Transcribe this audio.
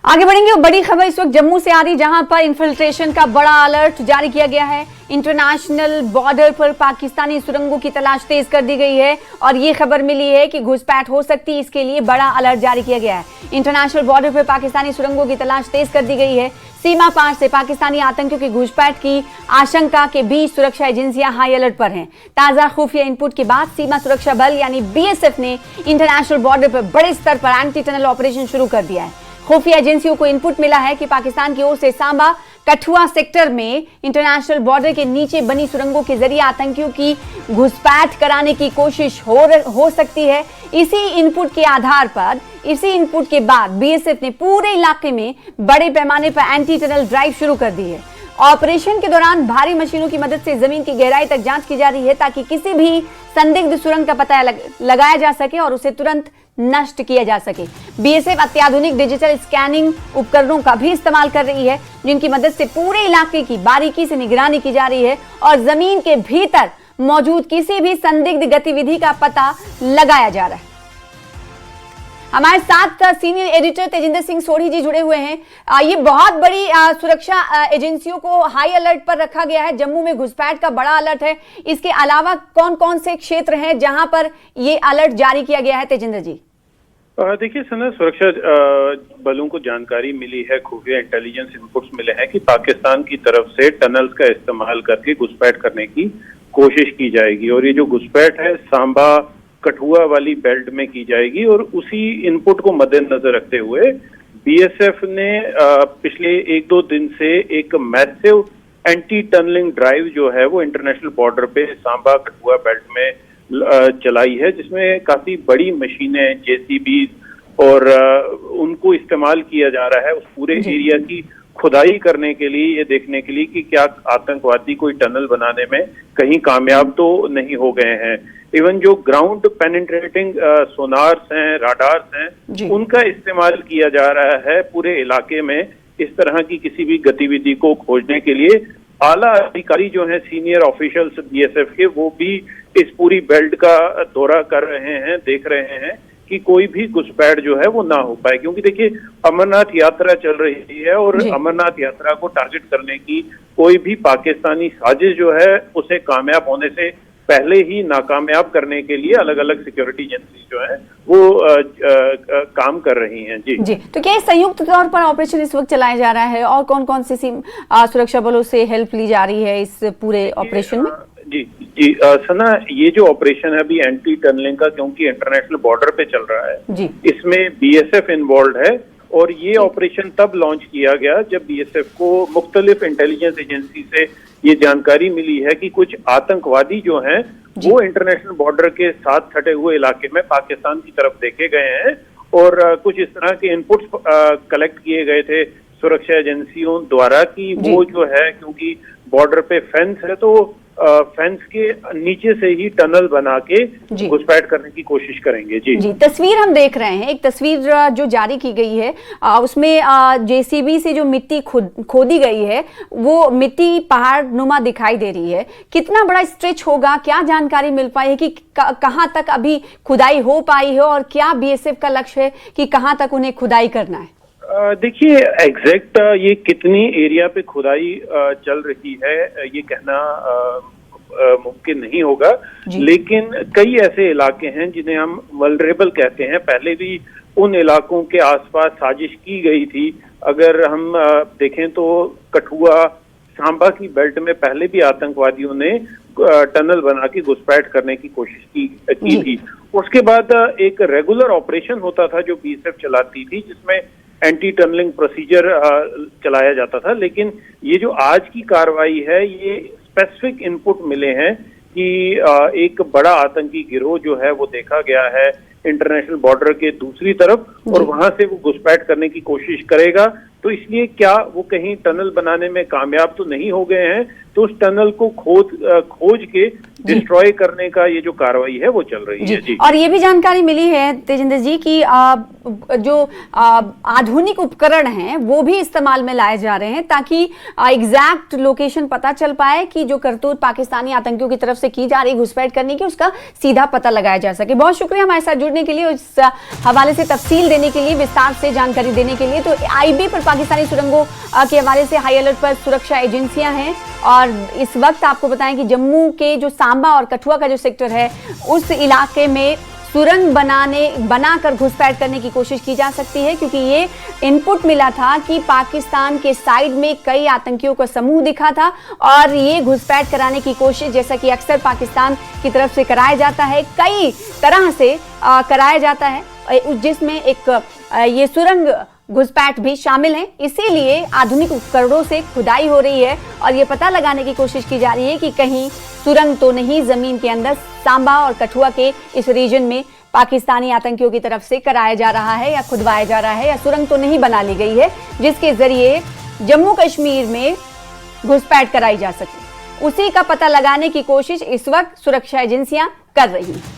आगे बढ़ेंगे। बड़ी खबर इस वक्त जम्मू से आ रही, जहां पर इन्फिल्ट्रेशन का बड़ा अलर्ट जारी किया गया है। इंटरनेशनल बॉर्डर पर पाकिस्तानी सुरंगों की तलाश तेज कर दी गई है और ये खबर मिली है कि घुसपैठ हो सकती है, इसके लिए बड़ा अलर्ट जारी किया गया है। इंटरनेशनल बॉर्डर पर पाकिस्तानी सुरंगों की तलाश तेज कर दी गई है। सीमा पार से पाकिस्तानी आतंकियों की घुसपैठ की आशंका के बीच सुरक्षा एजेंसियां हाई अलर्ट पर हैं। ताजा खुफिया इनपुट के बाद सीमा सुरक्षा बल यानी बीएसएफ ने इंटरनेशनल बॉर्डर पर बड़े स्तर पर एंटी टनल ऑपरेशन शुरू कर दिया है। खुफिया एजेंसियों को इनपुट मिला है कि पाकिस्तान की ओर से सांबा कठुआ सेक्टर में इंटरनेशनल बॉर्डर के नीचे बनी सुरंगों के जरिए आतंकियों की घुसपैठ कराने की कोशिश हो सकती है। इसी इनपुट के बाद बीएसएफ ने पूरे इलाके में बड़े पैमाने पर एंटी टनल ड्राइव शुरू कर दी है। ऑपरेशन के दौरान भारी मशीनों की मदद से जमीन की गहराई तक जांच की जा रही है ताकि किसी भी संदिग्ध सुरंग का पता लगाया जा सके और उसे तुरंत नष्ट किया जा सके। बीएसएफ अत्याधुनिक डिजिटल स्कैनिंग उपकरणों का भी इस्तेमाल कर रही है, जिनकी मदद से पूरे इलाके की बारीकी से निगरानी की जा रही है और जमीन के भीतर मौजूद किसी भी संदिग्ध गतिविधि का पता लगाया जा रहा है। हमारे साथ सीनियर एडिटर तेजिंदर सिंह सोढ़ी जी जुड़े हुए हैं। ये बहुत बड़ी सुरक्षा एजेंसियों को हाई अलर्ट पर रखा गया है। जम्मू में घुसपैठ का बड़ा अलर्ट है। इसके अलावा कौन कौन से क्षेत्र हैं जहां पर ये अलर्ट जारी किया गया है, तेजिंदर जी? देखिए सना, सुरक्षा बलों को जानकारी मिली है, खुफिया इंटेलिजेंस इनपुट्स मिले हैं कि पाकिस्तान की तरफ से टनल्स का इस्तेमाल करके घुसपैठ करने की कोशिश की जाएगी और ये जो घुसपैठ है सांबा कठुआ वाली बेल्ट में की जाएगी। और उसी इनपुट को मद्देनजर रखते हुए बीएसएफ ने पिछले 1-2 दिन से एक मैसिव एंटी टनलिंग ड्राइव जो है वो इंटरनेशनल बॉर्डर पे सांबा कठुआ बेल्ट में चलाई है, जिसमें काफी बड़ी मशीनें जेसीबी और उनको इस्तेमाल किया जा रहा है उस पूरे एरिया की खुदाई करने के लिए, ये देखने के लिए कि क्या आतंकवादी कोई टनल बनाने में कहीं कामयाब तो नहीं हो गए हैं। इवन जो ग्राउंड पेनिट्रेटिंग सोनार्स हैं, राडार्स हैं, उनका इस्तेमाल किया जा रहा है पूरे इलाके में इस तरह की किसी भी गतिविधि को खोजने के लिए। आला अधिकारी जो हैं, सीनियर ऑफिशियल्स बीएसएफ के, वो भी इस पूरी बेल्ट का दौरा कर रहे हैं, देख रहे हैं कि कोई भी घुसपैठ जो है वो ना हो पाए, क्योंकि देखिए अमरनाथ यात्रा चल रही है और अमरनाथ यात्रा को टारगेट करने की कोई भी पाकिस्तानी साजिश जो है उसे कामयाब होने से पहले ही नाकामयाब करने के लिए अलग अलग सिक्योरिटी एजेंसी जो है वो काम कर रही हैं। जी, तो क्या संयुक्त तौर पर ऑपरेशन इस वक्त चलाया जा रहा है और कौन कौन सी सुरक्षा बलों से हेल्प ली जा रही है इस पूरे ऑपरेशन में? जी सना, ये जो ऑपरेशन है अभी एंटी टनलिंग का, क्योंकि इंटरनेशनल बॉर्डर पे चल रहा है, इसमें बीएसएफ इन्वॉल्व है और ये ऑपरेशन तब लॉन्च किया गया जब बीएसएफ को मुख्तलिफ इंटेलिजेंस एजेंसी से ये जानकारी मिली है कि कुछ आतंकवादी जो हैं वो इंटरनेशनल बॉर्डर के साथ सटे हुए इलाके में पाकिस्तान की तरफ देखे गए हैं और कुछ इस तरह के इनपुट्स कलेक्ट किए गए थे सुरक्षा एजेंसियों द्वारा कि वो जो है, क्योंकि बॉर्डर पे फेंस है तो फेंस के नीचे से ही टनल बना के घुसपैठ करने की कोशिश करेंगे। जी, तस्वीर हम देख रहे हैं। एक तस्वीर जो जारी की गई है उसमें जेसीबी से जो मिट्टी खोदी गई है वो मिट्टी पहाड़ नुमा दिखाई दे रही है। कितना बड़ा स्ट्रेच होगा, क्या जानकारी मिल पाई है कि कहां तक अभी खुदाई हो पाई है और क्या बीएसएफ का लक्ष्य है कि कहां तक उन्हें खुदाई करना है? देखिए एग्जैक्ट ये कितनी एरिया पे खुदाई चल रही है ये कहना मुमकिन नहीं होगा, लेकिन कई ऐसे इलाके हैं जिन्हें हम वल्नरेबल कहते हैं। पहले भी उन इलाकों के आसपास साजिश की गई थी। अगर हम देखें तो कठुआ सांबा की बेल्ट में पहले भी आतंकवादियों ने टनल बना के घुसपैठ करने की कोशिश की थी। उसके बाद एक रेगुलर ऑपरेशन होता था जो बीएसएफ चलाती थी, जिसमें एंटी टनलिंग प्रोसीजर चलाया जाता था। लेकिन ये जो आज की कार्रवाई है, ये स्पेसिफिक इनपुट मिले हैं कि एक बड़ा आतंकी गिरोह जो है वो देखा गया है इंटरनेशनल बॉर्डर के दूसरी तरफ और वहां से वो घुसपैठ करने की कोशिश करेगा। तो इसलिए क्या वो कहीं टनल बनाने में कामयाब तो नहीं हो गए हैं, तो उस टनल को खोज के डिस्ट्रॉय करने का ये जो कार्रवाई है वो चल रही है जी। और ये भी जानकारी मिली है तेजिंदर जी कि जो आधुनिक उपकरण हैं वो भी इस्तेमाल में लाए जा रहे हैं ताकि एग्जैक्ट लोकेशन पता चल पाए कि जो करतूत पाकिस्तानी आतंकियों की तरफ से की जा रही घुसपैठ करने की उसका सीधा पता लगाया जा सके। बहुत शुक्रिया हमारे साथ जुड़ने के लिए, इस हवाले से तफसील देने के लिए, विस्तार से जानकारी देने के लिए। तो आईबी पर पाकिस्तानी सुरंगों के हवाले से हाई अलर्ट पर सुरक्षा एजेंसियां हैं और इस वक्त आपको बताएं कि जम्मू के जो सांबा और कठुआ का जो सेक्टर है उस इलाके में सुरंग बनाकर घुसपैठ करने की कोशिश की जा सकती है, क्योंकि ये इनपुट मिला था कि पाकिस्तान के साइड में कई आतंकियों का समूह दिखा था और ये घुसपैठ कराने की कोशिश, जैसा कि अक्सर पाकिस्तान की तरफ से कराया जाता है, कई तरह से कराया जाता है, जिसमें एक ये सुरंग घुसपैठ भी शामिल है। इसीलिए आधुनिक उपकरणों से खुदाई हो रही है और ये पता लगाने की कोशिश की जा रही है कि कहीं सुरंग तो नहीं जमीन के अंदर सांबा और कठुआ के इस रीजन में पाकिस्तानी आतंकियों की तरफ से कराया जा रहा है या खुदवाया जा रहा है, या सुरंग तो नहीं बना ली गई है जिसके जरिए जम्मू कश्मीर में घुसपैठ कराई जा सके। उसी का पता लगाने की कोशिश इस वक्त सुरक्षा एजेंसियां कर रही हैं।